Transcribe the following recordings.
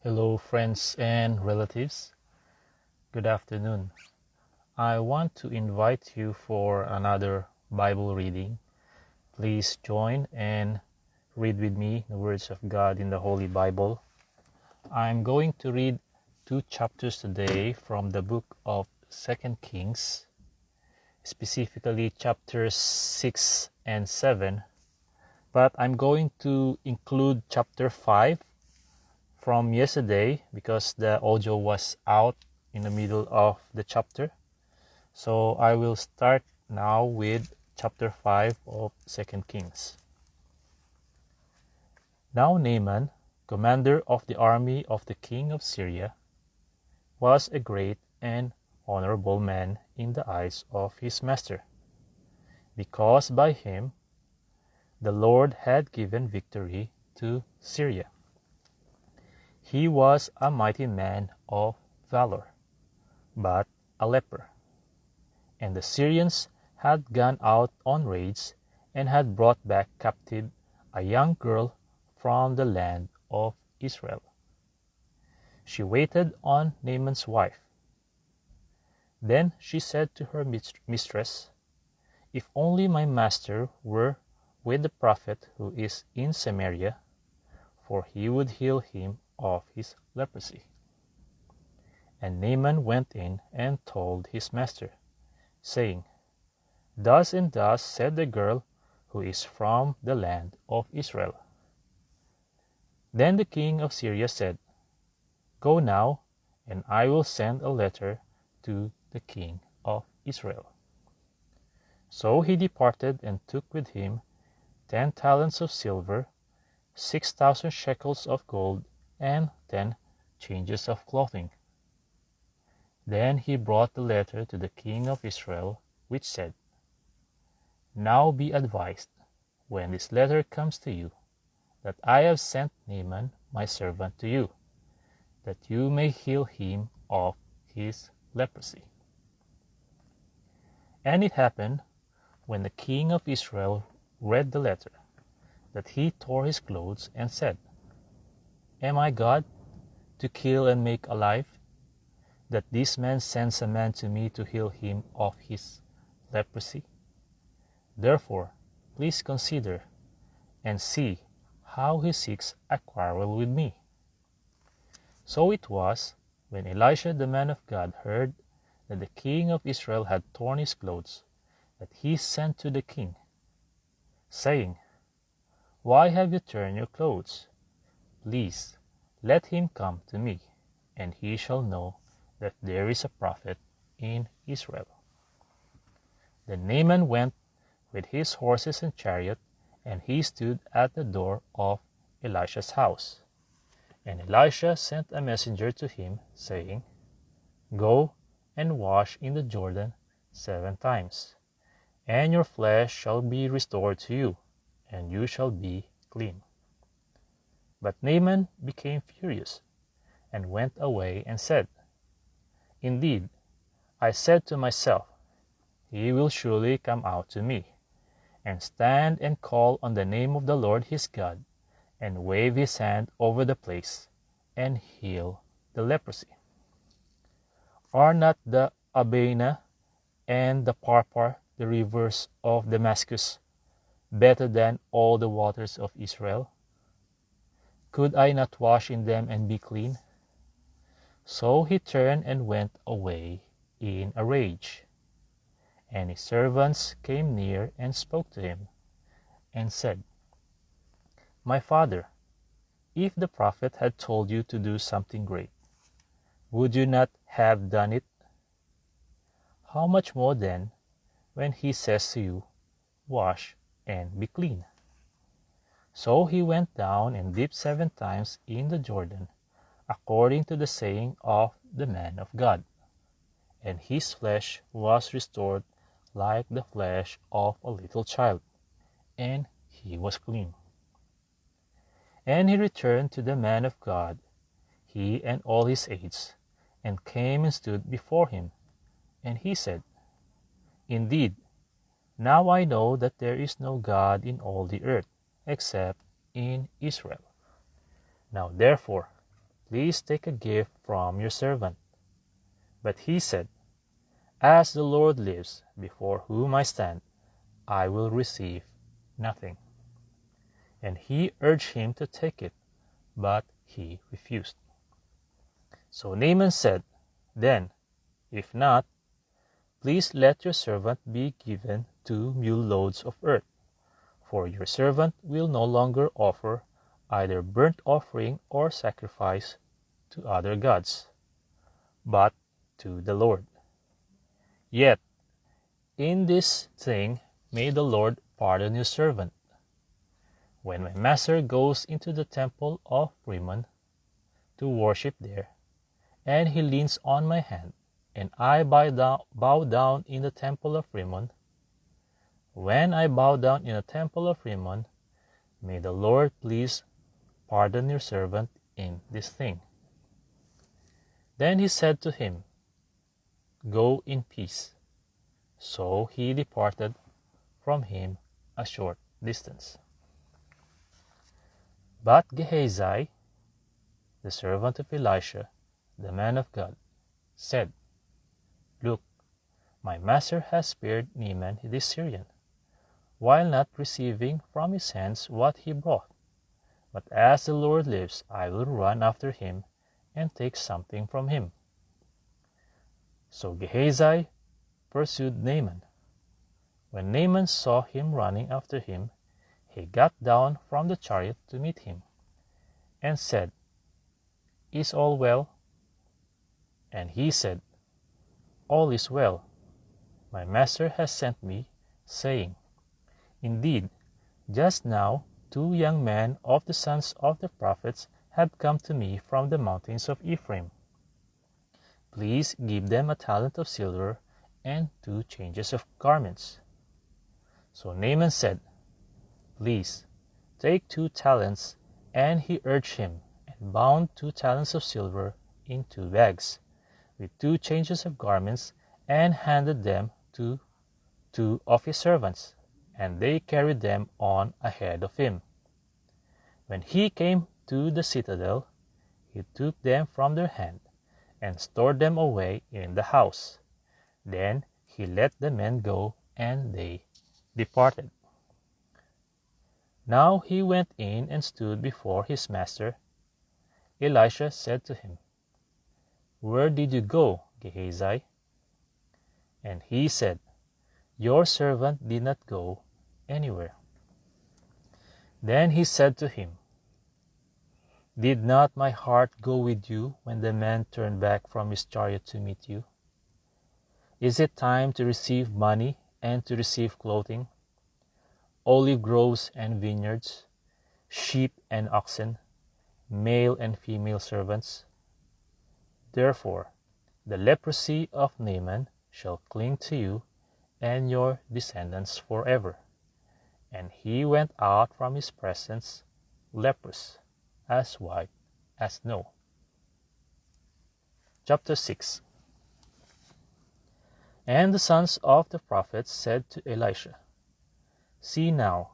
Hello, friends and relatives. Good afternoon. I want to invite you for another Bible reading. Please join and read with me the words of God in the Holy Bible. I'm going to read 2 chapters today from the book of 2 Kings, specifically chapters 6 and 7, but I'm going to include chapter 5 from yesterday because the audio was out in the middle of the chapter. So I will start now with chapter 5 of 2 Kings. Now Naaman, commander of the army of the king of Syria, was a great and honorable man in the eyes of his master, because by him the Lord had given victory to Syria. He was a mighty man of valor, but a leper. And the Syrians had gone out on raids and had brought back captive a young girl from the land of Israel. She waited on Naaman's wife. Then she said to her mistress, "If only my master were with the prophet who is in Samaria, for he would heal him of his leprosy." And Naaman went in and told his master, saying, "Thus and thus said the girl who is from the land of Israel." Then the king of Syria said, "Go now, and I will send a letter to the king of Israel." So he departed and took with him 10 talents of silver, 6,000 shekels of gold, and 10 changes of clothing. Then he brought the letter to the king of Israel, which said, "Now be advised, when this letter comes to you, that I have sent Naaman my servant to you, that you may heal him of his leprosy." And it happened, when the king of Israel read the letter, that he tore his clothes and said, "Am I God, to kill and make alive, that this man sends a man to me to heal him of his leprosy? Therefore, please consider and see how he seeks a quarrel with me." So it was, when Elisha the man of God heard that the king of Israel had torn his clothes, that he sent to the king, saying, "Why have you torn your clothes? Please let him come to me, and he shall know that there is a prophet in Israel." Then Naaman went with his horses and chariot, and he stood at the door of Elisha's house. And Elisha sent a messenger to him, saying, "Go and wash in the Jordan 7 times, and your flesh shall be restored to you, and you shall be clean." But Naaman became furious, and went away and said, "Indeed, I said to myself, he will surely come out to me, and stand and call on the name of the Lord his God, and wave his hand over the place, and heal the leprosy. Are not the Abana and the Pharpar, the rivers of Damascus, better than all the waters of Israel? Could I not wash in them and be clean?" So he turned and went away in a rage. And his servants came near and spoke to him, and said, "My father, if the prophet had told you to do something great, would you not have done it? How much more then, when he says to you, 'Wash and be clean'?" So he went down and dipped 7 times in the Jordan, according to the saying of the man of God. And his flesh was restored like the flesh of a little child, and he was clean. And he returned to the man of God, he and all his aides, and came and stood before him. And he said, "Indeed, now I know that there is no God in all the earth, except in Israel. Now therefore, please take a gift from your servant. But he said, As the Lord lives, before whom I stand, I will receive nothing. And he urged him to take it, but he refused. So Naaman said, Then, if not, please let your servant be given 2 mule loads of earth, for your servant will no longer offer either burnt offering or sacrifice to other gods, but to the Lord. Yet in this thing may the Lord pardon your servant. When my master goes into the temple of Rimmon to worship there, and he leans on my hand, and I bow down in the temple of Rimmon, when I bow down in the temple of Rimmon, may the Lord please pardon your servant in this thing. Then he said to him, Go in peace. So he departed from him a short distance. But Gehazi, the servant of Elisha, the man of God, said, Look, my master has spared Naaman the Syrian, while not receiving from his hands what he brought. But as the Lord lives, I will run after him and take something from him. So Gehazi pursued Naaman. When Naaman saw him running after him, he got down from the chariot to meet him, and said, Is all well? And he said, All is well. My master has sent me, saying, Indeed, just now 2 young men of the sons of the prophets have come to me from the mountains of Ephraim. Please give them a talent of silver and 2 changes of garments. So Naaman said, Please, take 2 talents, and he urged him, and bound 2 talents of silver in 2 bags, with 2 changes of garments, and handed them to 2 of his servants, and they carried them on ahead of him. When he came to the citadel, he took them from their hand, and stored them away in the house. Then he let the men go, and they departed. Now he went in and stood before his master. Elisha said to him, Where did you go, Gehazi? And he said, Your servant did not go anywhere. Then he said to him, Did not my heart go with you when the man turned back from his chariot to meet you? Is it time to receive money and to receive clothing, olive groves and vineyards, sheep and oxen, male and female servants? Therefore the leprosy of Naaman shall cling to you and your descendants forever. And he went out from his presence leprous, as white as snow. Chapter 6. And the sons of the prophets said to Elisha, See now,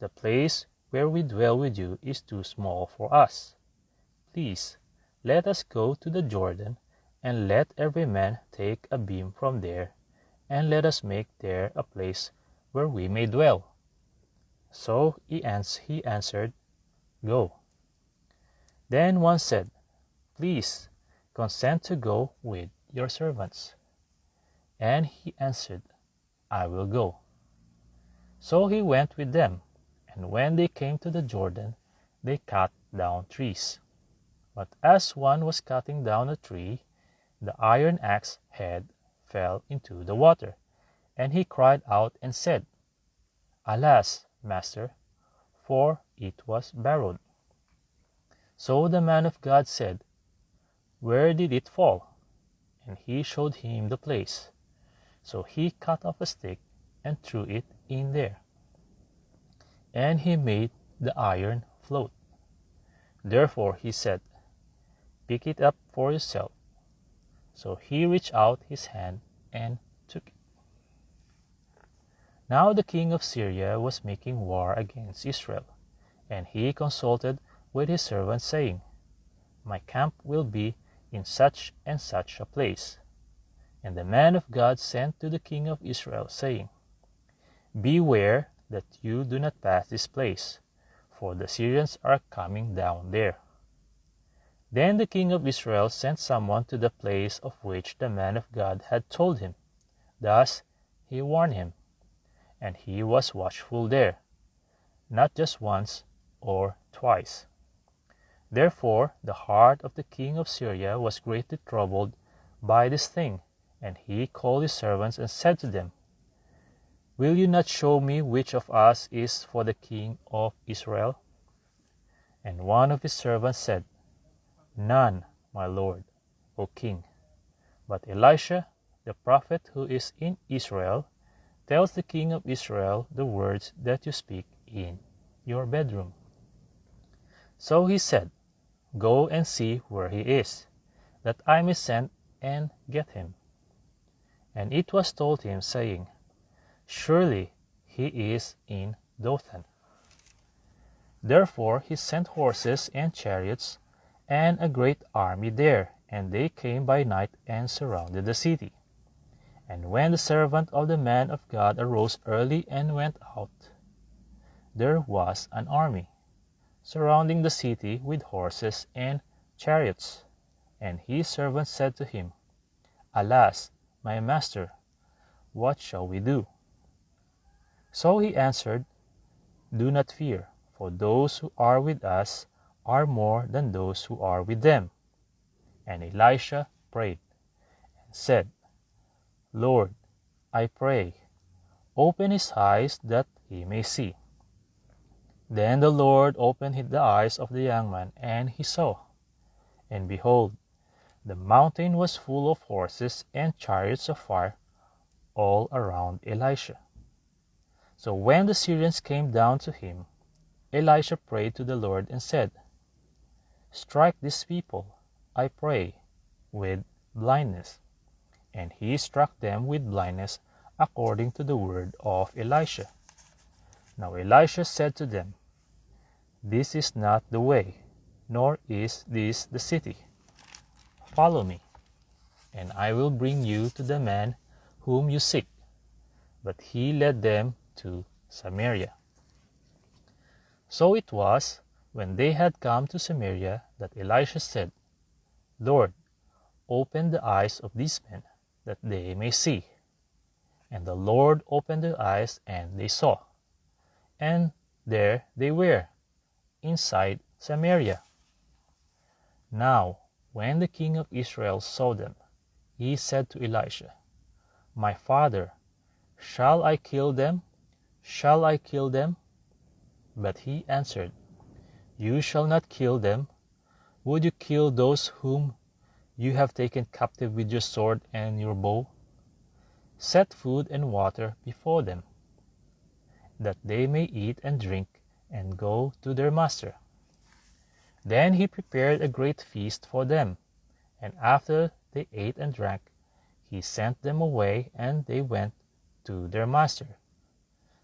the place where we dwell with you is too small for us. Please, let us go to the Jordan, and let every man take a beam from there, and let us make there a place where we may dwell. So he answered, Go. Then one said, Please, consent to go with your servants. And he answered, I will go. So he went with them, and when they came to the Jordan, they cut down trees. But as one was cutting down a tree, the iron axe head fell into the water, and he cried out and said, Alas, master, for it was borrowed. So the man of God said, Where did it fall? And he showed him the place. So he cut off a stick and threw it in there. And he made the iron float. Therefore he said, Pick it up for yourself. So he reached out his hand and took it. Now the king of Syria was making war against Israel, and he consulted with his servants, saying, my camp will be in such and such a place. And the man of God sent to the king of Israel, saying, Beware that you do not pass this place, for the Syrians are coming down there. Then the king of Israel sent someone to the place of which the man of God had told him. Thus he warned him, and he was watchful there, not just once or twice. Therefore the heart of the king of Syria was greatly troubled by this thing, and he called his servants and said to them, Will you not show me which of us is for the king of Israel? And one of his servants said, None, my lord, O king. But Elisha, the prophet who is in Israel, tells the king of Israel the words that you speak in your bedroom. So he said, Go and see where he is, that I may send and get him. And it was told him, saying, Surely he is in Dothan. Therefore he sent horses and chariots and a great army there, and they came by night and surrounded the city. And when the servant of the man of God arose early and went out, there was an army surrounding the city with horses and chariots. And his servant said to him, Alas, my master, what shall we do? So he answered, Do not fear, for those who are with us are more than those who are with them. And Elisha prayed and said, Lord, I pray, open his eyes that he may see. Then the Lord opened the eyes of the young man, and he saw. And behold, the mountain was full of horses and chariots of fire all around Elisha. So when the Syrians came down to him, Elisha prayed to the Lord and said, Strike these people, I pray, with blindness. And he struck them with blindness according to the word of Elisha. Now Elisha said to them, This is not the way, nor is this the city. Follow me, and I will bring you to the man whom you seek. But he led them to Samaria. So it was, when they had come to Samaria, that Elisha said, Lord, open the eyes of these men, that they may see. And the Lord opened their eyes, and they saw. And there they were, inside Samaria. Now, when the king of Israel saw them, he said to Elisha, My father, shall I kill them? Shall I kill them? But he answered, You shall not kill them. Would you kill those whom you have taken captive with your sword and your bow? Set food and water before them, that they may eat and drink and go to their master. Then he prepared a great feast for them, and after they ate and drank, he sent them away, and they went to their master.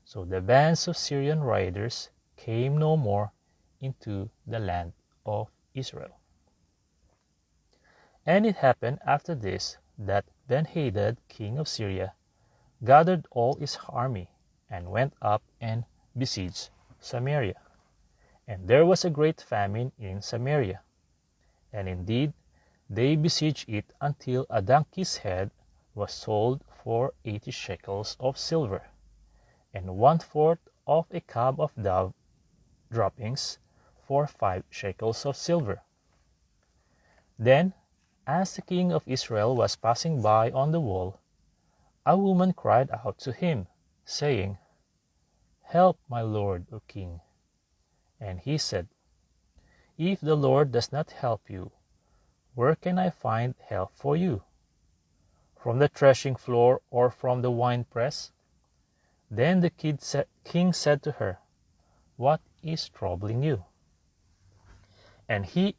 So the bands of Syrian riders came no more into the land of Israel. And it happened after this that Ben-Hadad, king of Syria, gathered all his army and went up and besieged Samaria. And there was a great famine in Samaria. And indeed, they besieged it until a donkey's head was sold for 80 shekels of silver, and 1/4 of a cab of dove droppings for 5 shekels of silver. Then, as the king of Israel was passing by on the wall, a woman cried out to him, saying, Help, my lord, O king. And he said, If the Lord does not help you, where can I find help for you? From the threshing floor or from the winepress? Then the king said to her, What is troubling you? And she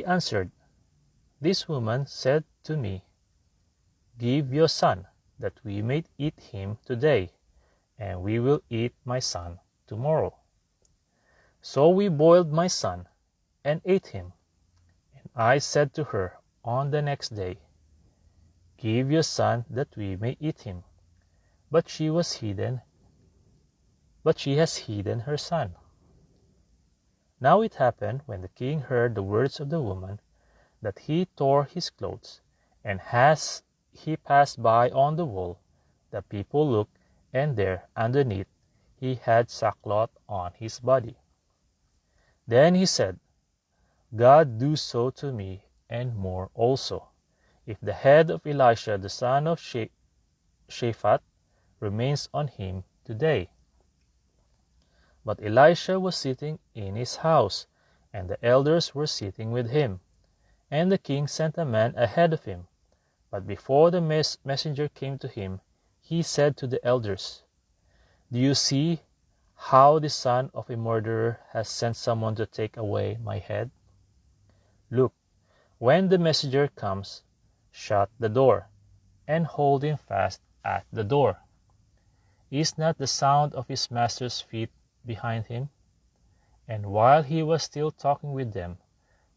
answered, This woman said to me, Give your son, that we may eat him today, and we will eat my son tomorrow. So we boiled my son and ate him, and I said to her on the next day, Give your son that we may eat him. But she has hidden her son. Now it happened, when the king heard the words of the woman, that he tore his clothes, and as he passed by on the wall, the people looked, and there underneath he had sackcloth on his body. Then he said, God do so to me, and more also, if the head of Elisha the son of Shaphat remains on him today. But Elisha was sitting in his house, and the elders were sitting with him. And the king sent a man ahead of him. But before the messenger came to him, he said to the elders, Do you see how the son of a murderer has sent someone to take away my head? Look, when the messenger comes, shut the door, and hold him fast at the door. Is not the sound of his master's feet behind him? And while he was still talking with them,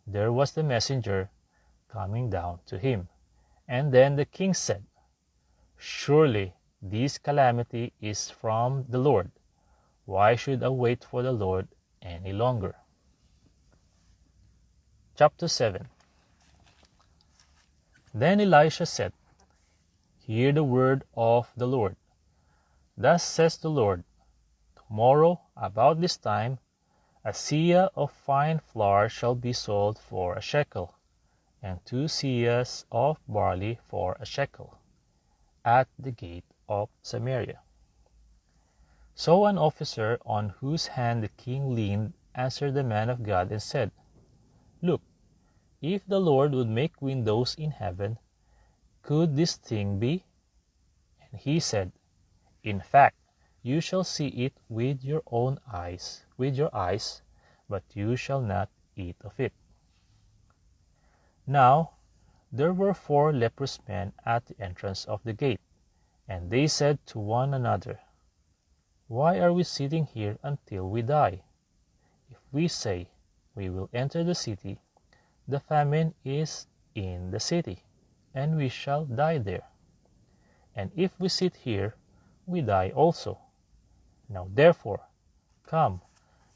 there was the messenger coming down to him. And then the king said, Surely this calamity is from the Lord. Why should I wait for the Lord any longer? Chapter 7. Then Elisha said, Hear the word of the Lord. Thus says the Lord, Tomorrow, about this time, a seah of fine flour shall be sold for a shekel, and 2 seahs of barley for a shekel, at the gate of Samaria. So an officer on whose hand the king leaned answered the man of God and said, Look, if the Lord would make windows in heaven, could this thing be? And he said, In fact, you shall see it with your eyes, but you shall not eat of it. Now there were 4 leprous men at the entrance of the gate, and they said to one another, Why are we sitting here until we die? If we say, We will enter the city, the famine is in the city, and we shall die there. And if we sit here, we die also. Now therefore, come,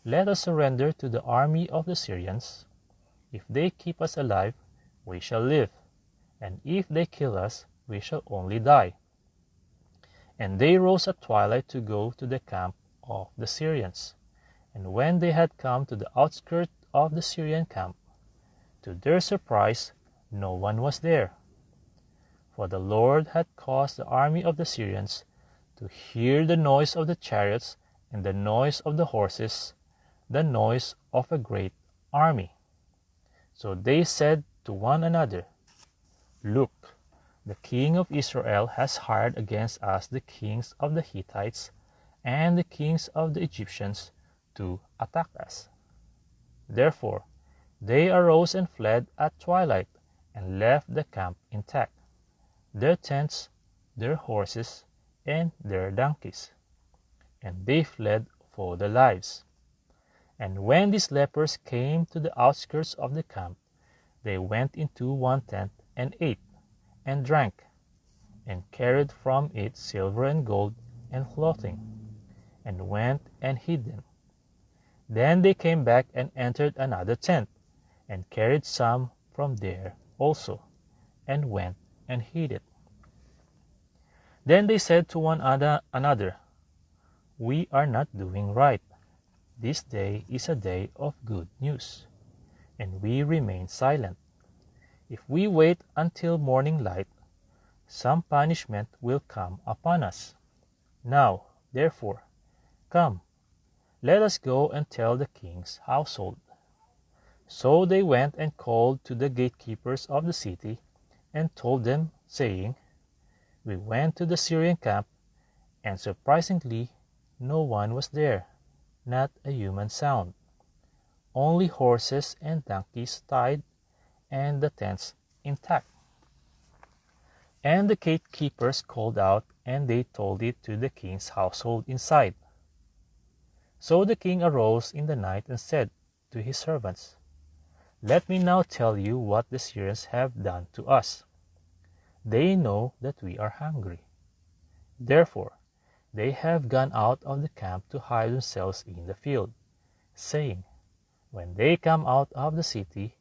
let us surrender to the army of the Syrians. If they keep us alive, we shall live, and if they kill us, we shall only die. And they rose at twilight to go to the camp of the Syrians. And when they had come to the outskirts of the Syrian camp, to their surprise, no one was there. For the Lord had caused the army of the Syrians to hear the noise of the chariots and the noise of the horses, the noise of a great army. So they said to one another, Look, the king of Israel has hired against us the kings of the Hittites and the kings of the Egyptians to attack us. Therefore they arose and fled at twilight and left the camp intact, their tents, their horses, and their donkeys. And they fled for their lives. And when these lepers came to the outskirts of the camp, they went into one tent and ate and drank, and carried from it silver and gold and clothing, and went and hid them. Then they came back and entered another tent, and carried some from there also, and went and hid it. Then they said to one another, We are not doing right. This day is a day of good news, and we remain silent. If we wait until morning light, some punishment will come upon us. Now, therefore, come, let us go and tell the king's household. So they went and called to the gatekeepers of the city, and told them, saying, We went to the Syrian camp, and surprisingly no one was there, not a human sound, only horses and donkeys tied, and the tents intact. And the gatekeepers called out, and they told it to the king's household inside. So the king arose in the night and said to his servants, Let me now tell you what the Syrians have done to us. They know that we are hungry. Therefore, they have gone out of the camp to hide themselves in the field, saying, when they come out of the city,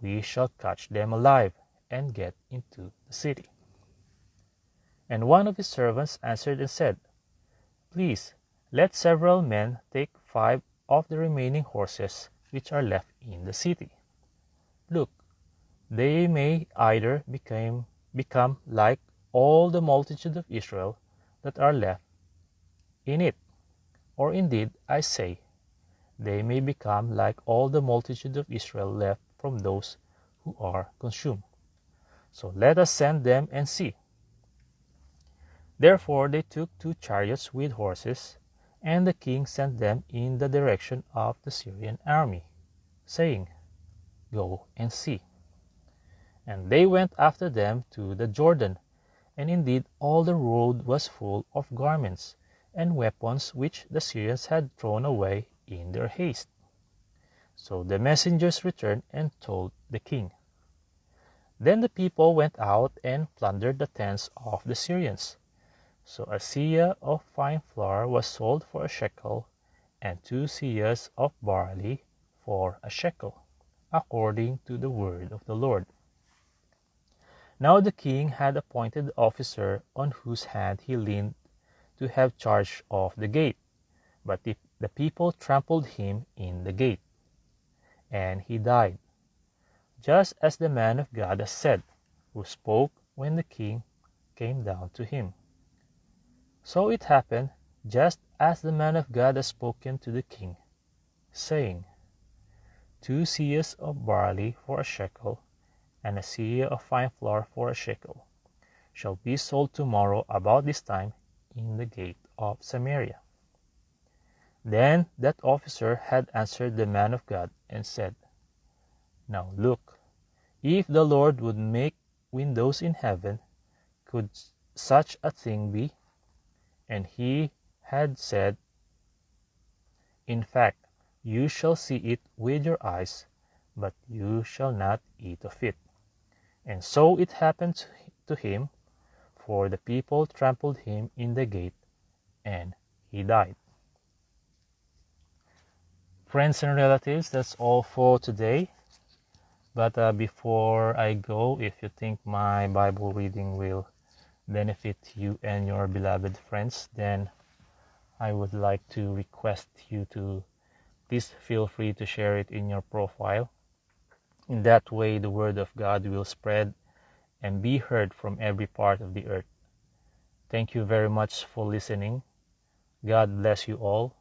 we shall catch them alive and get into the city. And one of his servants answered and said, please, let several men take 5 of the remaining horses which are left in the city. Look, they may either become like all the multitude of Israel that are left in it, or indeed, I say, they may become like all the multitude of Israel left from those who are consumed. So let us send them and see. Therefore they took 2 chariots with horses, and the king sent them in the direction of the Syrian army, saying, go and see. And they went after them to the Jordan, and indeed all the road was full of garments and weapons which the Syrians had thrown away in their haste. So the messengers returned and told the king. Then the people went out and plundered the tents of the Syrians. So a seah of fine flour was sold for a shekel, and 2 seahs of barley for a shekel, according to the word of the Lord. Now the king had appointed the officer on whose hand he leaned to have charge of the gate, but the people trampled him in the gate, and he died, just as the man of God has said, who spoke when the king came down to him. So it happened, just as the man of God has spoken to the king, saying, 2 seahs of barley for a shekel, and a seah of fine flour for a shekel, shall be sold tomorrow about this time in the gate of Samaria. Then that officer had answered the man of God and said, now look, if the Lord would make windows in heaven, could such a thing be? And he had said, in fact, you shall see it with your eyes, but you shall not eat of it. And so it happened to him, for the people trampled him in the gate, and he died. Friends and relatives, that's all for today. But before I go, if you think my Bible reading will benefit you and your beloved friends, then I would like to request you to please feel free to share it in your profile. In that way, the word of God will spread and be heard from every part of the earth. Thank you very much for listening. God bless you all.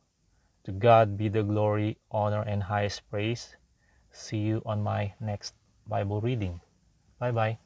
To God be the glory, honor, and highest praise. See you on my next Bible reading. Bye-bye.